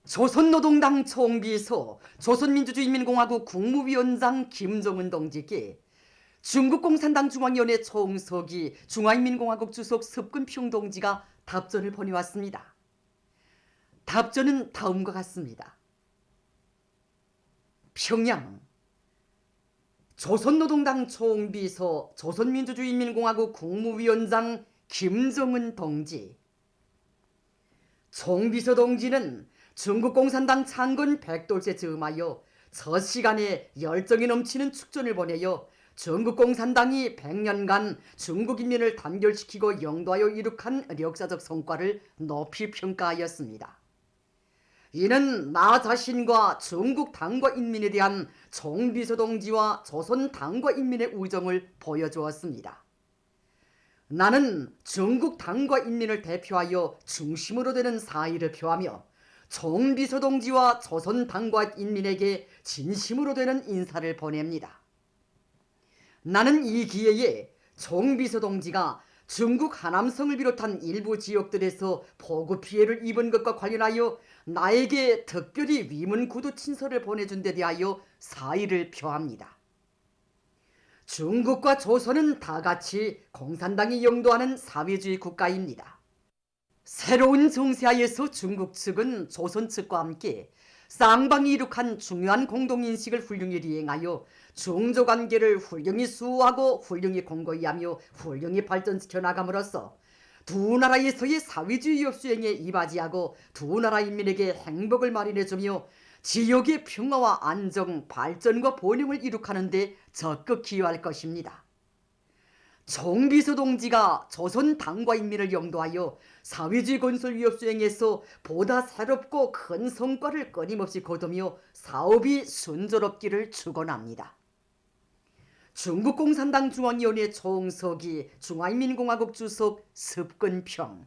조선노동당 총비서, 조선민주주의인민공화국 국무위원장 김정은 동지께 중국 공산당 중앙위원회 총서기, 중화인민공화국 주석 습근평 동지가 답전을 보내왔습니다. 답전은 다음과 같습니다. 평양, 조선노동당 총비서, 조선민주주의인민공화국 국무위원장 김정은 동지. 총비서 동지는 중국 공산당 창건 100돌째 즈음하여 저 시간에 열정이 넘치는 축전을 보내어 중국 공산당이 100년간 중국 인민을 단결시키고 영도하여 이룩한 역사적 성과를 높이 평가하였습니다. 이는 나 자신과 중국 당과 인민에 대한 총비서 동지와 조선 당과 인민의 우정을 보여주었습니다. 나는 중국 당과 인민을 대표하여 중심으로 되는 사의를 표하며 총비서 동지와 조선 당과 인민에게 진심으로 되는 인사를 보냅니다. 나는 이 기회에 총비서 동지가 중국 하남성을 비롯한 일부 지역들에서 폭우 피해를 입은 것과 관련하여 나에게 특별히 위문 구두 친서를 보내준 데 대하여 사의를 표합니다. 중국과 조선은 다 같이 공산당이 영도하는 사회주의 국가입니다. 새로운 정세하에서 중국 측은 조선 측과 함께 쌍방이 이룩한 중요한 공동인식을 훌륭히 이행하여 중조관계를 훌륭히 수호하고 훌륭히 공고히 하며 훌륭히 발전시켜 나감으로써 두 나라에서의 사회주의 협수행에 이바지하고 두 나라 인민에게 행복을 마련해주며 지역의 평화와 안정, 발전과 번영을 이룩하는 데 적극 기여할 것입니다. 총비서 동지가 조선 당과 인민을 영도하여 사회주의 건설 위협 수행에서 보다 새롭고 큰 성과를 끊임없이 거두며 사업이 순조롭기를 축원합니다. 중국 공산당 중앙위원회 총서기, 중화인민공화국 주석 습근평,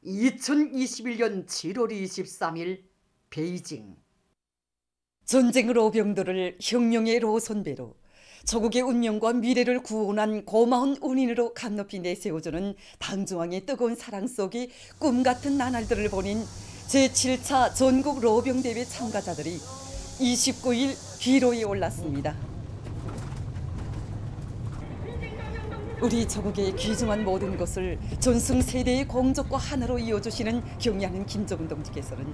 2021년 7월 23일 베이징. 전쟁으로 병들을 혁명의 로선배로 조국의 운명과 미래를 구원한 고마운 운인으로 감높이 내세워주는 당중앙의 뜨거운 사랑 속에 꿈같은 나날들을 보낸 제7차 전국 로병대회 참가자들이 29일 기로에 올랐습니다. 우리 조국의 귀중한 모든 것을 전승세대의 공적과 하나로 이어주시는 경의하는 김정은 동지께서는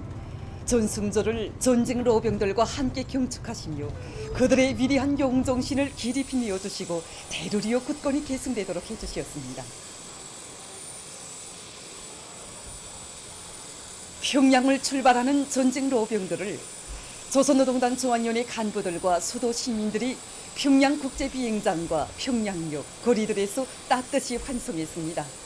전승조를 전쟁 로병들과 함께 경축하시며 그들의 위대한 용정신을 기립히 이어주시고 대루리어 굳건히 계승되도록 해주시었습니다. 평양을 출발하는 전쟁 로병들을 조선노동당 중앙위원회 간부들과 수도 시민들이 평양국제비행장과 평양역, 거리들에서 따뜻이 환송했습니다.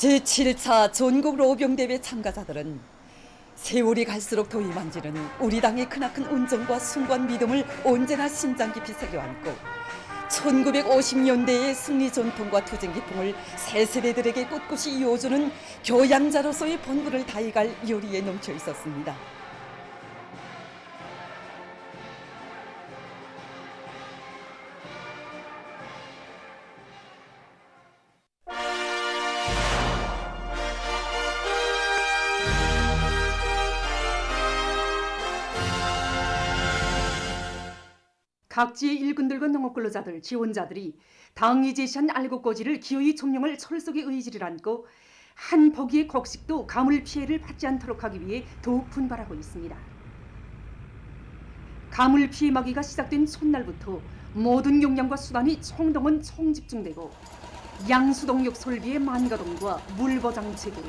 제7차 전국 로병대회 참가자들은 세월이 갈수록 더위 만지는 우리 당의 크나큰 운정과 숭고한 믿음을 언제나 심장 깊이 새겨안고 1950년대의 승리 전통과 투쟁 기풍을 새 세대들에게 꿋꿋이 이어주는 교양자로서의 본분을 다해갈 열의에 넘쳐 있었습니다. 각지의 일꾼들과 농업근로자들, 지원자들이 당이 제시한 알곡고지를 기어이 점령할 철석의 의지를 안고 한 포기의 곡식도 가물 피해를 받지 않도록 하기 위해 더욱 분발하고 있습니다. 가물 피해 막이가 시작된 첫날부터 모든 역량과 수단이 총동원 총집중되고 양수동역 설비의 만가동과 물보장 체계,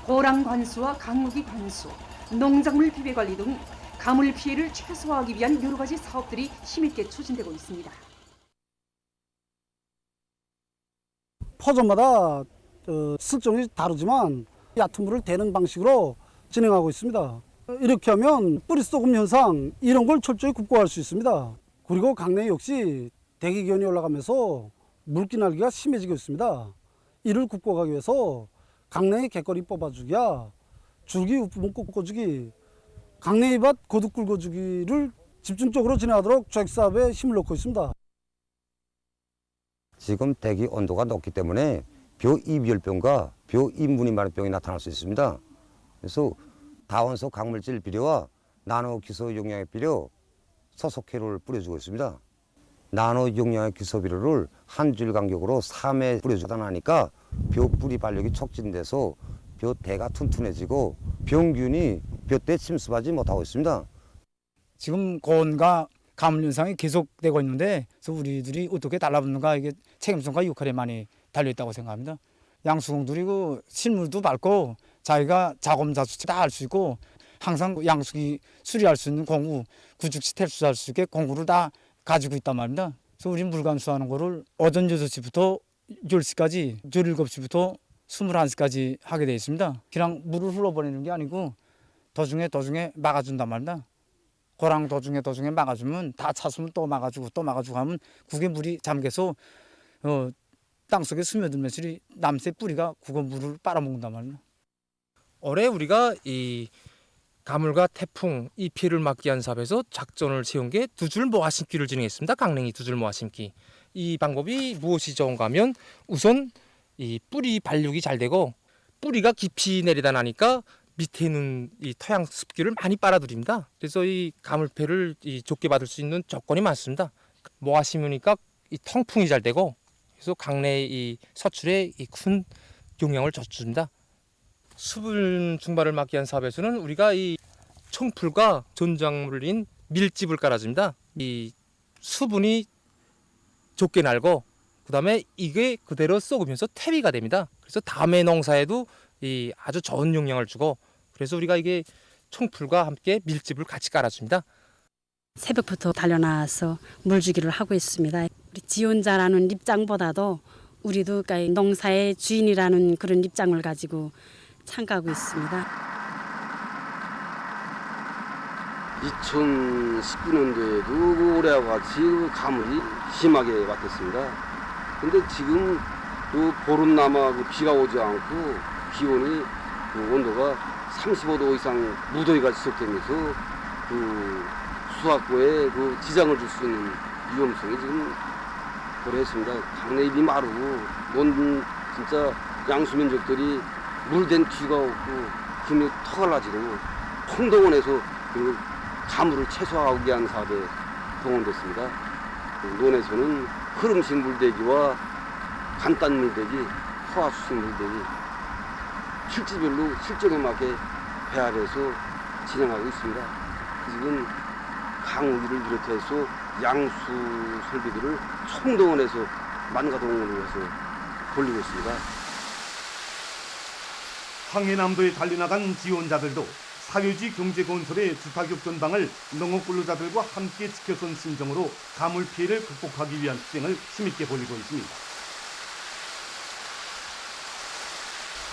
고랑 관수와 강무기 관수, 농작물 비배 관리 등 가물 피해를 최소화하기 위한 여러 가지 사업들이 힘있게 추진되고 있습니다. 포점마다 실종이 다르지만 얕은 물을 대는 방식으로 진행하고 있습니다. 이렇게 하면 뿌리쏘금 현상 이런 걸 철저히 극복할 수 있습니다. 그리고 강내 역시 대기기온이 올라가면서 물기 날기가 심해지고 있습니다. 이를 극복하기 위해서 강내의 갯거리 뽑아주기야 줄기 우프문 꺾어주기, 강내이밭 고득 굵어주기를 집중적으로 진행하도록 조액사업에 힘을 놓고 있습니다. 지금 대기 온도가 높기 때문에 벼이멸병과 벼이무늬마루병이 나타날 수 있습니다. 그래서 다원소 강물질 비료와 나노 기소 용량의 비료, 소속회를 뿌려주고 있습니다. 나노 용량의 기소 비료를 한 줄 간격으로 3회 뿌려주다 나니까 벼 뿌리 발육이 촉진돼서 벼 대가 튼튼해지고 병균이 벼대에 침습하지 못하고 있습니다. 지금 고온과 가물 현상이 계속되고 있는데 그래서 우리들이 어떻게 달라붙는가 이게 책임성과 역할에 많이 달려있다고 생각합니다. 양수공들이 그 실물도 밟고 자기가 자검자수치 다 할 수 있고 항상 양수기 수리할 수 있는 공구, 구축시 탈수할 수 있게 공구를 다 가지고 있단 말입니다. 그래서 우리 물감수하는 거를 오전 6시부터 10시까지 17시부터 21시까지 하게 되어 있습니다. 그냥 물을 흘러버리는 게 아니고 도중에 막아준단 말입니다. 고랑 도중에 막아주면 다 찼으면 또 막아주고 하면 그게 물이 잠겨서 땅속에 스며들면서 남새 뿌리가 그거 물을 빨아먹는단 말이에요. 올해 우리가 이 가물과 태풍 이 피해를 막기 위한 사업에서 작전을 세운 게 두 줄 모아 심기를 진행했습니다. 강냉이 두 줄 모아 심기. 이 방법이 무엇이 좋은가 하면 우선 이 뿌리 발육이 잘 되고 뿌리가 깊이 내리다 나니까 밑에 있는 이 토양 습기를 많이 빨아들입니다. 그래서 이 가물패를 좋게 받을 수 있는 조건이 많습니다. 모아 심으니까 이 통풍이 잘 되고 그래서 강내 이 서출에 이 큰 영향을 줬습니다. 수분 증발을 막기 위한 사업에서는 우리가 이 청풀과 전작물인 밀집을 깔아줍니다. 이 수분이 좋게 날고 그다음에 이게 그대로 썩으면서 퇴비가 됩니다. 그래서 다음의 농사에도 이 아주 좋은 영향을 주고 그래서 우리가 이게 청풀과 함께 밀집을 같이 깔아줍니다. 새벽부터 달려나와서 물주기를 하고 있습니다. 우리 지원자라는 입장보다도 우리도 그러니까 농사의 주인이라는 그런 입장을 가지고 참가하고 있습니다. 2019년도에도 올해와 같이 가물이 심하게 바뀌었습니다. 근데 지금 또 보름남아 비가 오지 않고 기온이 온도가 35도 이상 무더위가 지속되면서 수확고에 지장을 줄 수 있는 위험성이 지금 고려했습니다. 강내입이 마르고 온 진짜 양수 면적들이 물된 뒤가 없고 금이 터갈라지고 총동원해서 가물을 최소화하기 위한 사업에 동원됐습니다. 논에서는 흐름식 물대기와 간단 물대기, 포화수식 물대기 실지별로 실정에 맞게 배합해서 진행하고 있습니다. 지금 강우기를 비롯해서 양수 설비들을 총동원해서 만가동원을 해서 돌리고 있습니다. 황해남도에 달려나간 지원자들도 사회주의 경제건설의 주타격 전방을 농업근로자들과 함께 지켜선 심정으로 가물 피해를 극복하기 위한 투쟁을 힘있게 벌이고 있습니다.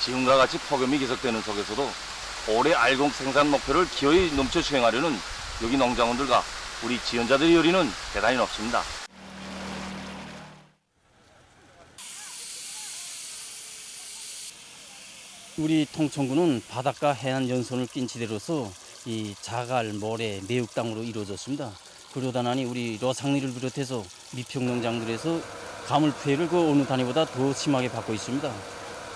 지금과 같이 폭염이 계속되는 속에서도 올해 알곡 생산 목표를 기어이 넘쳐 수행하려는 여기 농장원들과 우리 지원자들의 열의는 대단히 높습니다. 우리 통천군은 바닷가 해안 연선을 낀 지대로서 이 자갈, 모래, 매육 땅으로 이루어졌습니다. 그러다 나니 우리 러상리를 비롯해서 미평농장들에서 가물 피해를 그 어느 단위보다 더 심하게 받고 있습니다.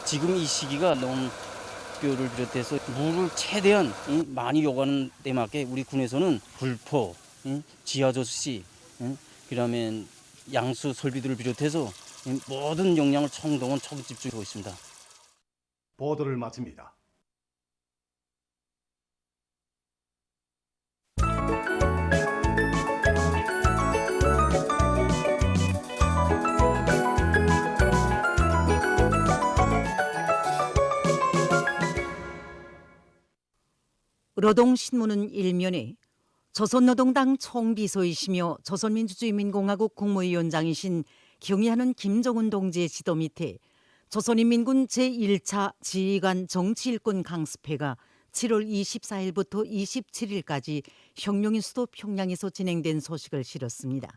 지금 이 시기가 농교를 비롯해서 물을 최대한 많이 요구하는 데 맞게 우리 군에서는 불포, 지하저수시, 그다음에 양수 설비들을 비롯해서 모든 역량을 총동원 초집중하고 있습니다. 보도를 마칩니다. 노동신문은 일면에 조선노동당 총비서이시며 조선민주주의인민공화국 국무위원장이신 경의하는 김정은 동지의 지도 밑에 조선인민군 제1차 지휘관 정치일꾼 강습회가 7월 24일부터 27일까지 혁명인 수도 평양에서 진행된 소식을 실었습니다.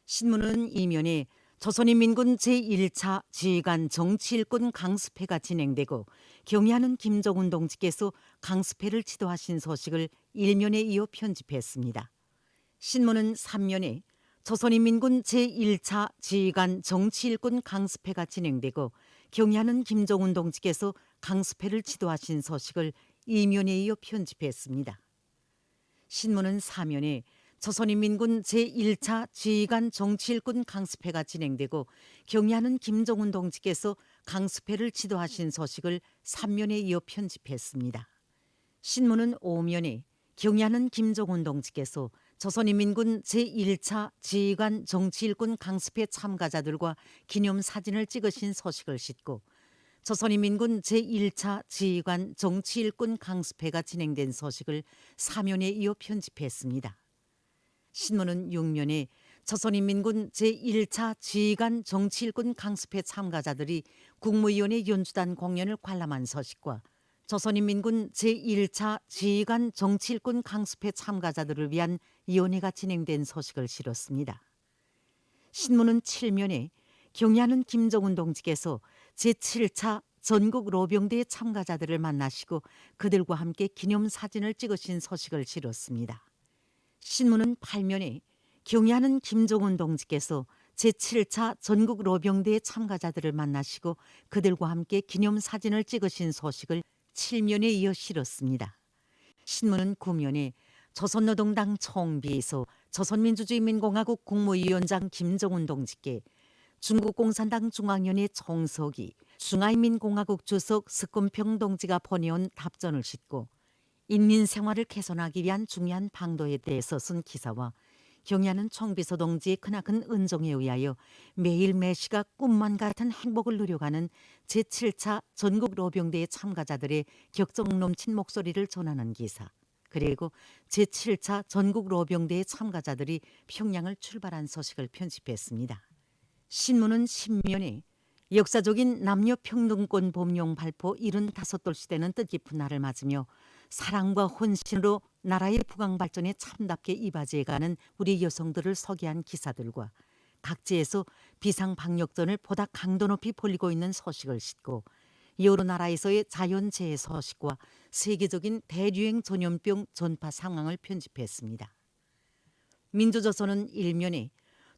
신문은 이면에 조선인민군 제1차 지휘관 정치일꾼 강습회가 진행되고 경의하는 김정은 동지께서 강습회를 지도하신 소식을 1면에 이어 편집했습니다. 신문은 3면에 조선인민군 제1차 지휘관 정치일꾼 강습회가 진행되고 경의하는 김정은 동지께서 강습회를 지도하신 소식을 2면에 이어 편집했습니다. 신문은 4면에 조선인민군 제1차 지휘관 정치일꾼 강습회가 진행되고 경의하는 김정은 동지께서 강습회를 지도하신 소식을 3면에 이어 편집했습니다. 신문은 5면에 경의하는 김정은 동지께서 조선인민군 제1차 지휘관 정치일꾼 강습회 참가자들과 기념사진을 찍으신 소식을 싣고 조선인민군 제1차 지휘관 정치일꾼 강습회가 진행된 소식을 4면에 이어 편집했습니다. 신문은 6면에 조선인민군 제1차 지휘관 정치일꾼 강습회 참가자들이 국무위원회 연주단 공연을 관람한 소식과 조선인민군 제1차 지휘관 정치일꾼 강습회 참가자들을 위한 위원회가 진행된 소식을 실었습니다. 신문은 7면에 경의하는 김정은 동지께서 제7차 전국 로병대의 참가자들을 만나시고 그들과 함께 기념사진을 찍으신 소식을 실었습니다. 신문은 8면에 경의하는 김정은 동지께서 제7차 전국 로병대의 참가자들을 만나시고 그들과 함께 기념사진을 찍으신 소식을 7면에 이어 실었습니다. 신문은 9면에 조선노동당 총비서 조선민주주의인민공화국 국무위원장 김정은 동지께 중국 공산당 중앙위원회 총서기 중화인민공화국 주석 스쿰평 동지가 보내온 답전을 싣고 인민 생활을 개선하기 위한 중요한 방도에 대해서 쓴 기사와 경의하는 총비서 동지의 크나큰 은종에 의하여 매일 매시각 꿈만 같은 행복을 누려가는 제7차 전국 로병대의 참가자들의 격정 넘친 목소리를 전하는 기사, 그리고 제7차 전국 로병대의 참가자들이 평양을 출발한 소식을 편집했습니다. 신문은 10면에 역사적인 남녀평등권 법령 발표 75돌 시대는 뜻깊은 날을 맞으며 사랑과 혼신으로 나라의 부강 발전에 참답게 이바지해가는 우리 여성들을 소개한 기사들과 각지에서 비상 방역전을 보다 강도 높이 벌이고 있는 소식을 싣고 여러 나라에서의 자연재해 소식과 세계적인 대유행 전염병 전파 상황을 편집했습니다. 민주조선은 1면에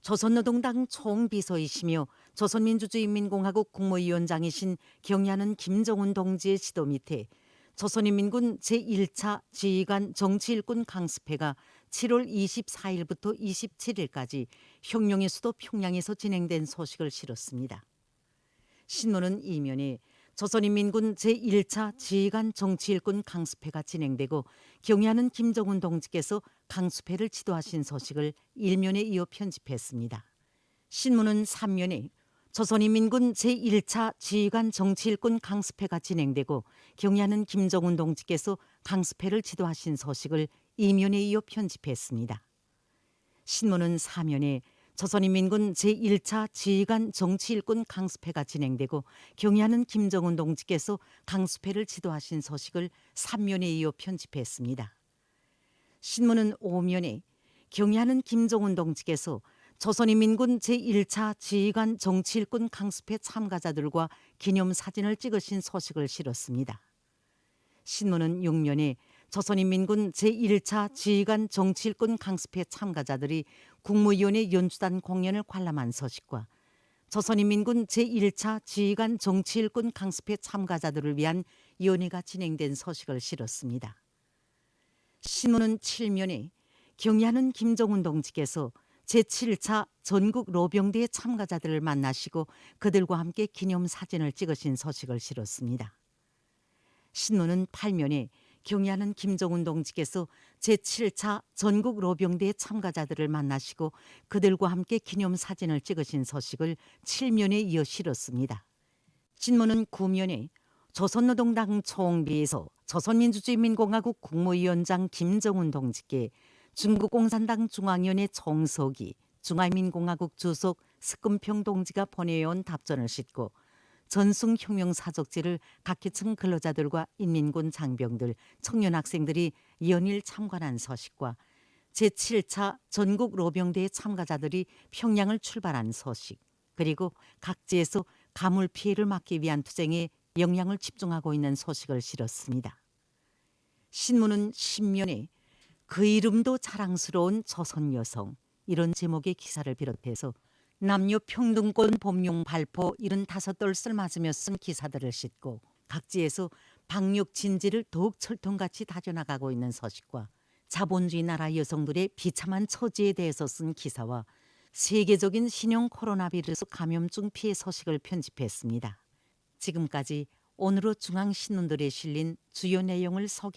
조선노동당 총비서이시며 조선민주주의인민공화국 국무위원장이신 경의하는 김정은 동지의 지도 밑에 조선인민군 제1차 지휘관 정치일꾼 강습회가 7월 24일부터 27일까지 혁명의 수도 평양에서 진행된 소식을 실었습니다. 신문은 2면에 조선인민군 제1차 지휘관 정치일꾼 강습회가 진행되고 경의하는 김정은 동지께서 강습회를 지도하신 소식을 1면에 이어 편집했습니다. 신문은 3면에 조선인민군 제1차 지휘관 정치일꾼 강습회가 진행되고 경의하는 김정은 동지께서 강습회를 지도하신 소식을 2면에 이어 편집했습니다. 신문은 4면에 조선인민군 제1차 지휘관 정치일꾼 강습회가 진행되고 경의하는 김정은 동지께서 강습회를 지도하신 소식을 3면에 이어 편집했습니다. 신문은 5면에 경의하는 김정은 동지께서 조선인민군 제1차 지휘관 정치일꾼 강습회 참가자들과 기념사진을 찍으신 소식을 실었습니다. 신문은 6면에 조선인민군 제1차 지휘관 정치일꾼 강습회 참가자들이 국무위원회 연주단 공연을 관람한 소식과 조선인민군 제1차 지휘관 정치일꾼 강습회 참가자들을 위한 위원회가 진행된 소식을 실었습니다. 신문은 7면에 경의하는 김정은 동지께서 제7차 전국 로병대의 참가자들을 만나시고 그들과 함께 기념사진을 찍으신 소식을 실었습니다. 신문은 8면에 경의하는 김정은 동지께서 제7차 전국 로병대의 참가자들을 만나시고 그들과 함께 기념사진을 찍으신 소식을 7면에 이어 실었습니다. 신문은 9면에 조선노동당 총비서 조선민주주의인민공화국 국무위원장 김정은 동지께 중국 공산당 중앙위원회 총서기 중화인민공화국 주석 스쿰평 동지가 보내온 답전을 싣고 전승혁명사적지를 각계층 근로자들과 인민군 장병들, 청년 학생들이 연일 참관한 소식과 제7차 전국 로병대의 참가자들이 평양을 출발한 소식, 그리고 각지에서 가물 피해를 막기 위한 투쟁에 영향을 집중하고 있는 소식을 실었습니다. 신문은 10면에 그 이름도 자랑스러운 조선 여성 이런 제목의 기사를 비롯해서 남녀 평등권 봄용 발포 75돌을 맞으며 쓴 기사들을 싣고 각지에서 방역 진지를 더욱 철통같이 다져나가고 있는 소식과 자본주의 나라 여성들의 비참한 처지에 대해서 쓴 기사와 세계적인 신형 코로나 바이러스 감염증 피해 소식을 편집했습니다. 지금까지 오늘의 중앙신문들에 실린 주요 내용을 소개